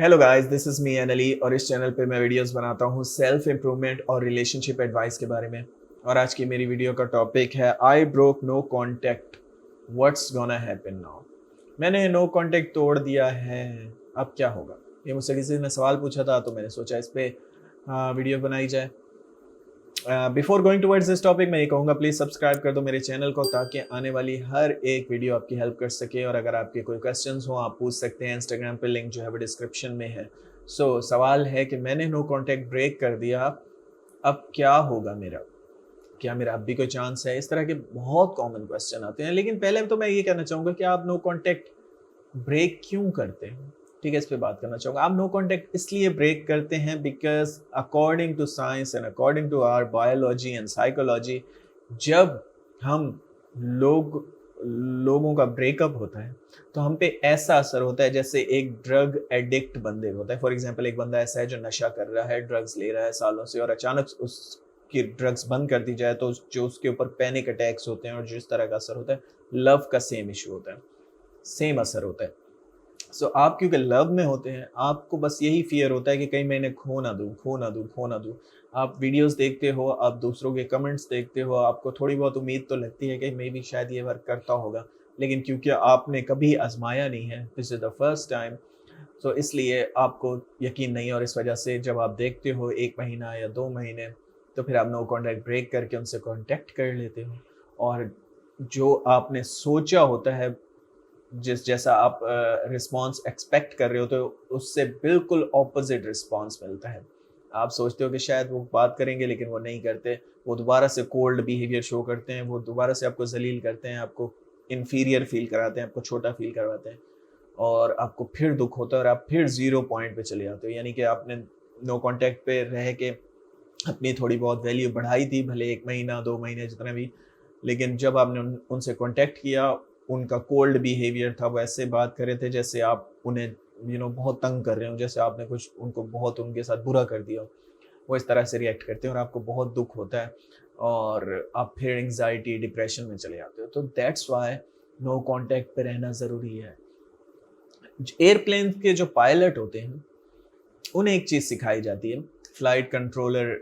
Hello guys, this is me Ali और इस channel पे मैं वीडियोस बनाता हूँ सेल्फ इम्प्रूवमेंट और रिलेशनशिप एडवाइस के बारे में। और आज की मेरी वीडियो का टॉपिक है I broke no contact, what's gonna happen now. मैंने नो कांटेक्ट तोड़ दिया है, अब क्या होगा। ये मुझसे किसी ने सवाल पूछा था तो मैंने सोचा इस पे वीडियो बनाई जाए। Before going towards this topic मैं ये कहूँगा, प्लीज़ सब्सक्राइब कर दो मेरे चैनल को ताकि आने वाली हर एक वीडियो आपकी हेल्प कर सके। और अगर आपके कोई क्वेश्चंस हो आप पूछ सकते हैं, इंस्टाग्राम पे लिंक जो है वो डिस्क्रिप्शन में है। सवाल है कि मैंने नो कांटेक्ट ब्रेक कर दिया, अब क्या होगा मेरा, क्या मेरा अब भी कोई चांस है। इस तरह के बहुत कॉमन क्वेश्चन आते हैं, लेकिन पहले तो मैं ये कहना चाहूँगा कि आप नो कांटेक्ट ब्रेक क्यों करते हैं। ठीक है, इस पे बात करना चाहूँगा। आप नो कांटेक्ट इसलिए ब्रेक करते हैं because according to science and according to our biology and psychology, जब हम लोगों का ब्रेकअप होता है तो हम पे ऐसा असर होता है जैसे एक ड्रग एडिक्ट बंदे होता है। फॉर एग्जांपल, एक बंदा ऐसा है जो नशा कर रहा है, ड्रग्स ले रहा है सालों से, और अचानक उसकी ड्रग्स बंद कर दी जाए तो जो उसके ऊपर पैनिक अटैक्स होते हैं और जिस तरह का असर होता है, लव का सेम इशू होता है, सेम असर होता है। आप क्योंकि लव में होते हैं, आपको बस यही फियर होता है कि कहीं मैं इन्हें खो ना दूँ, खो ना दूँ, खो ना दूँ। आप वीडियोस देखते हो, आप दूसरों के कमेंट्स देखते हो, आपको थोड़ी बहुत उम्मीद तो लगती है कि मे बी शायद ये वर्क करता होगा, लेकिन क्योंकि आपने कभी आजमाया नहीं है, this is the first time, तो इसलिए आपको यकीन नहीं है। और इस वजह से जब आप देखते हो 1 महीना या 2 महीने, तो फिर आप नो कॉन्टैक्ट ब्रेक करके उनसे कॉन्टैक्ट कर लेते हो। और जो आपने सोचा होता है, जैसा आप रिस्पॉन्स एक्सपेक्ट कर रहे हो, तो उससे बिल्कुल ऑपोजिट रिस्पॉन्स मिलता है। आप सोचते हो कि शायद वो बात करेंगे, लेकिन वो नहीं करते। वो दोबारा से कोल्ड बिहेवियर शो करते हैं, वो दोबारा से आपको जलील करते हैं, आपको इन्फीरियर फील कराते हैं, आपको छोटा फील करवाते हैं, और आपको फिर दुख होता है और आप फिर ज़ीरो पॉइंट पे चले जाते हो। यानी कि आपने नो कॉन्टैक्ट पे रह के अपनी थोड़ी बहुत वैल्यू बढ़ाई थी, भले 1 महीना 2 महीने जितना भी, लेकिन जब आपने उनसे कॉन्टैक्ट किया, उनका कोल्ड बिहेवियर था, वैसे बात कर रहे थे जैसे आप उन्हें बहुत तंग कर रहे हो, जैसे आपने कुछ उनको बहुत उनके साथ बुरा कर दिया हो। वो इस तरह से रिएक्ट करते हैं और आपको बहुत दुख होता है, और आप फिर एंग्जाइटी डिप्रेशन में चले जाते हो। तो दैट्स वाई नो कॉन्टैक्ट पे रहना ज़रूरी है। एयरप्लेन के जो पायलट होते हैं, उन्हें एक चीज़ सिखाई जाती है फ्लाइट कंट्रोलर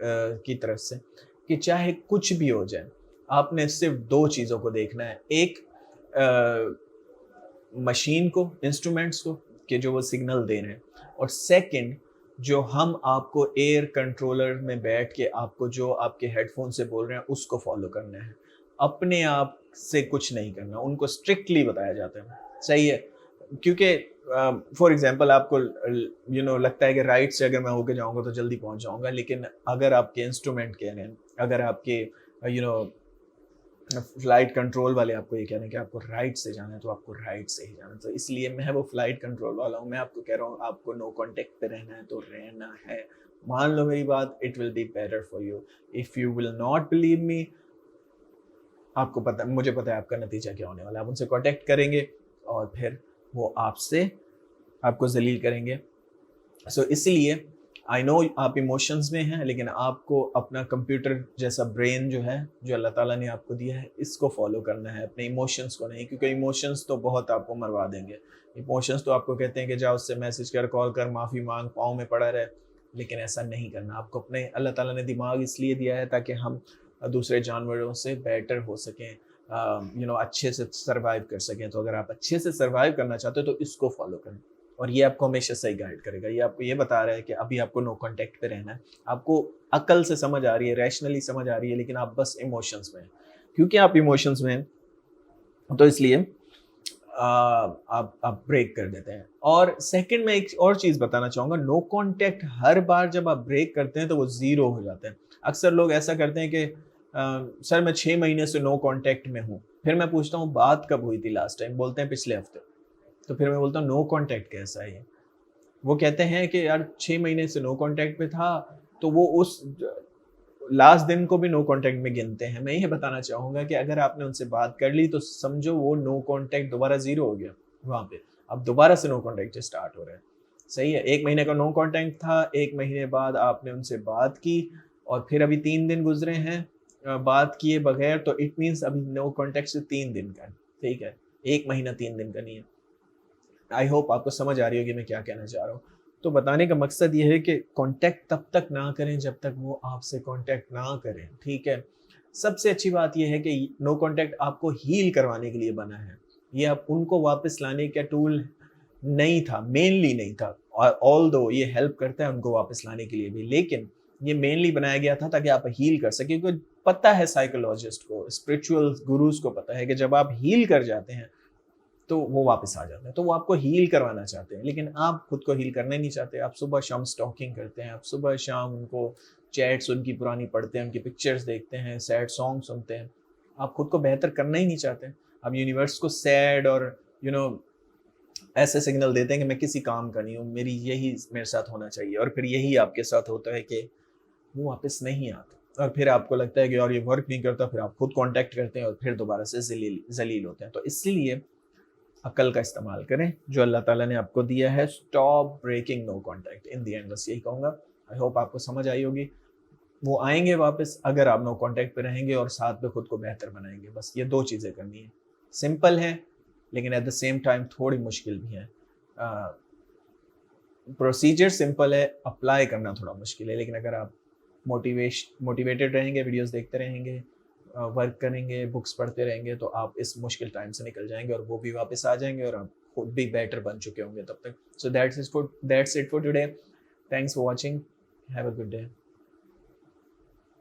की तरफ से, कि चाहे कुछ भी हो जाए, आपने सिर्फ 2 चीज़ों को देखना है। एक, मशीन को, इंस्ट्रूमेंट्स को, कि जो वो सिग्नल दे रहे हैं, और सेकंड, जो हम आपको एयर कंट्रोलर में बैठ के आपको जो आपके हेडफोन से बोल रहे हैं उसको फॉलो करना है। अपने आप से कुछ नहीं करना, उनको स्ट्रिक्टली बताया जाता है। सही है, क्योंकि फॉर एग्जांपल आपको लगता है कि राइट से अगर मैं होके जाऊंगा तो जल्दी पहुंच जाऊंगा, लेकिन अगर आपके इंस्ट्रूमेंट कह रहे हैं, अगर आपके यू नो फ्लाइट कंट्रोल वाले आपको ये कह रहे हैं कि आपको राइट से जाना है, तो आपको राइट से ही जाना है। तो इसलिए मैं वो फ्लाइट कंट्रोल वाला हूँ, मैं आपको कह रहा हूँ आपको नो कांटेक्ट पे रहना है तो रहना है। मान लो मेरी बात, it will be better for you. If you will not believe me, आपको पता, मुझे पता है आपका नतीजा क्या होने वाला है। आप उनसे कांटेक्ट करेंगे और फिर वो आपसे आपको जलील करेंगे। इसलिए आई नो आप इमोशंस में हैं, लेकिन आपको अपना कंप्यूटर जैसा ब्रेन जो है, जो अल्लाह ताला ने आपको दिया है, इसको फॉलो करना है, अपने इमोशंस को नहीं। क्योंकि इमोशंस तो बहुत आपको मरवा देंगे। इमोशंस तो आपको कहते हैं कि जाओ उससे मैसेज कर, कॉल कर, माफ़ी मांग, पाँव में पड़ा रहे, लेकिन ऐसा नहीं करना। आपको अपने, अल्लाह ताला ने दिमाग इसलिए दिया है ताकि हम दूसरे जानवरों से बेटर हो सकें, अच्छे से सर्वाइव कर सकें। तो अगर आप अच्छे से सर्वाइव करना चाहते हो तो इसको फॉलो करें, और ये आपको हमेशा सही गाइड करेगा। ये आपको ये बता रहा है कि अभी आपको नो कांटेक्ट पे रहना है। आपको अकल से समझ आ रही है, रैशनली समझ आ रही है, लेकिन आप बस इमोशंस में हैं। क्योंकि आप इमोशंस में हैं, तो इसलिए आप ब्रेक कर देते हैं। और सेकंड, मैं एक और चीज़ बताना चाहूँगा, नो कांटेक्ट हर बार जब आप ब्रेक करते हैं तो वो ज़ीरो हो जाता है। अक्सर लोग ऐसा करते हैं कि सर मैं 6 महीने से नो कांटेक्ट में हूँ। फिर मैं पूछता हूँ बात कब हुई थी लास्ट टाइम, बोलते हैं पिछले हफ्ते। तो फिर मैं बोलता हूँ नो कांटेक्ट कैसा है ये? वो कहते हैं कि यार 6 महीने से नो कांटेक्ट पे था, तो वो उस लास्ट दिन को भी नो कांटेक्ट में गिनते हैं। मैं ये बताना चाहूँगा कि अगर आपने उनसे बात कर ली तो समझो वो नो कांटेक्ट दोबारा ज़ीरो हो गया वहाँ पे। अब दोबारा से नो कांटेक्ट स्टार्ट हो रहा है। सही है, 1 महीने का नो कांटेक्ट था, 1 महीने बाद आपने उनसे बात की, और फिर अभी 3 दिन गुज़रे हैं बात किए बगैर, तो इट मीन्स अभी नो कांटेक्ट से 3 दिन का है, ठीक है? 1 महीना 3 दिन का नहीं है। आई होप आपको समझ आ रही होगी मैं क्या कहना चाह रहा हूँ। تو بتانے کا مقصد یہ ہے کہ کانٹیکٹ تب تک نہ کریں جب تک وہ آپ سے کانٹیکٹ نہ کریں، ٹھیک ہے؟ سب سے اچھی بات یہ ہے کہ نو کانٹیکٹ آپ کو ہیل کروانے کے لیے بنا ہے، یہ اب ان کو واپس لانے کا ٹول نہیں تھا، مینلی نہیں تھا، اور آل دو یہ ہیلپ کرتا ہے ان کو واپس لانے کے لیے بھی، لیکن یہ مینلی بنایا گیا تھا تاکہ آپ ہیل کر سکیں، کیونکہ پتہ ہے سائیکولوجسٹ کو، اسپرچول گروز کو پتہ ہے کہ جب آپ ہیل کر جاتے ہیں تو وہ واپس آ جاتے ہیں، تو وہ آپ کو ہیل کروانا چاہتے ہیں، لیکن آپ خود کو ہیل کرنا نہیں چاہتے، آپ صبح شام سٹاکنگ کرتے ہیں، آپ صبح شام ان کو چیٹس ان کی پرانی پڑھتے ہیں، ان کی پکچرز دیکھتے ہیں، سیڈ سانگ سنتے ہیں، آپ خود کو بہتر کرنا ہی نہیں چاہتے، آپ یونیورس کو سیڈ اور ایسے سگنل دیتے ہیں کہ میں کسی کام کا نہیں ہوں، میری یہی میرے ساتھ ہونا چاہیے، اور پھر یہی آپ کے ساتھ ہوتا ہے کہ وہ واپس نہیں آتا، اور پھر آپ کو لگتا ہے کہ اور یہ ورک نہیں کرتا، پھر آپ خود کانٹیکٹ کرتے ہیں اور پھر دوبارہ سے ذلیل ہوتے ہیں۔ تو اس لیے عقل کا استعمال کریں جو اللہ تعالیٰ نے آپ کو دیا ہے، stop breaking know contact, in the end بس یہی کہوں گا۔ آئی ہوپ آپ کو سمجھ آئی ہوگی، وہ آئیں گے واپس اگر آپ نو کانٹیکٹ پہ رہیں گے اور ساتھ میں خود کو بہتر بنائیں گے، بس یہ دو چیزیں کرنی ہیں، سمپل ہے لیکن ایٹ دا سیم ٹائم تھوڑی مشکل بھی ہیں، پروسیجر سمپل ہے، اپلائی کرنا تھوڑا مشکل ہے، لیکن اگر آپ موٹیویٹڈ رہیں گے، ویڈیوز دیکھتے رہیں گے، ورک کریں گے، بکس پڑھتے رہیں گے، تو آپ اس مشکل ٹائم سے نکل جائیں گے اور وہ بھی واپس آ جائیں گے اور آپ خود بھی بیٹر بن چکے ہوں گے تب تک۔ So that's it for today, thanks for watching, have a good day.